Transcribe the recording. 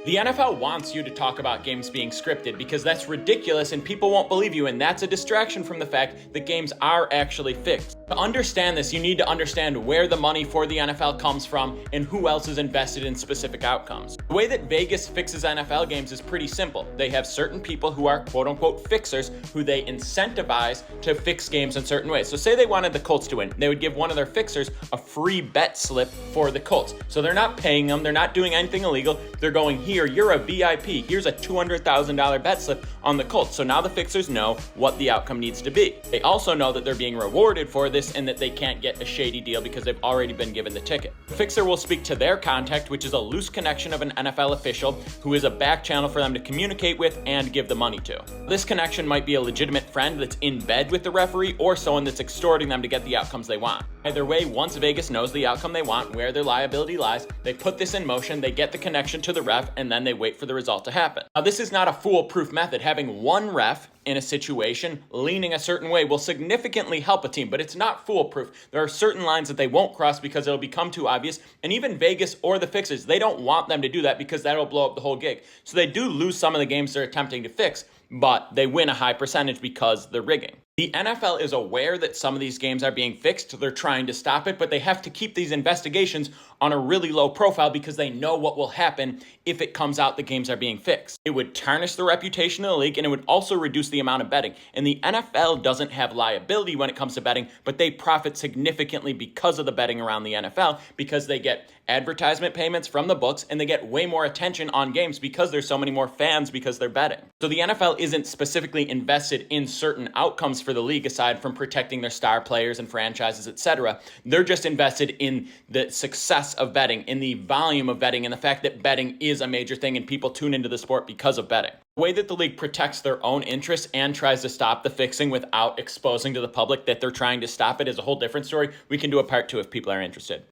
The NFL wants you to talk about games being scripted because that's ridiculous and people won't believe you, and that's a distraction from the fact that games are actually fixed. To understand this, you need to understand where the money for the NFL comes from and who else is invested in specific outcomes. The way that Vegas fixes NFL games is pretty simple. They have certain people who are quote-unquote fixers who they incentivize to fix games in certain ways. So say they wanted the Colts to win, they would give one of their fixers a free bet slip for the Colts. So they're not paying them, they're not doing anything illegal, they're going, here, you're a VIP, here's a $200,000 bet slip on the Colts. So now the fixers know what the outcome needs to be. They also know that they're being rewarded for this and that they can't get a shady deal because they've already been given the ticket. The fixer will speak to their contact, which is a loose connection of an NFL official who is a back channel for them to communicate with and give the money to. This connection might be a legitimate friend that's in bed with the referee or someone that's extorting them to get the outcomes they want. Either way, once Vegas knows the outcome they want, where their liability lies, they put this in motion, they get the connection to the ref, and then they wait for the result to happen. Now, this is not a foolproof method. Having one ref in a situation leaning a certain way will significantly help a team, but it's not foolproof. There are certain lines that they won't cross because it'll become too obvious, and even Vegas or the fixers, they don't want them to do that because that'll blow up the whole gig. So they do lose some of the games they're attempting to fix, but they win a high percentage because they're rigging. The NFL is aware that some of these games are being fixed. They're trying to stop it, but they have to keep these investigations on a really low profile because they know what will happen if it comes out the games are being fixed. It would tarnish the reputation of the league, and it would also reduce the amount of betting. And the NFL doesn't have liability when it comes to betting, but they profit significantly because of the betting around the NFL because they get advertisement payments from the books and they get way more attention on games because there's so many more fans because they're betting. So the NFL isn't specifically invested in certain outcomes for the league aside from protecting their star players and franchises, etc. They're just invested in the success of betting, in the volume of betting, and the fact that betting is a major thing and people tune into the sport because of betting. The way that the league protects their own interests and tries to stop the fixing without exposing to the public that they're trying to stop it is a whole different story. We can do a part 2 if people are interested.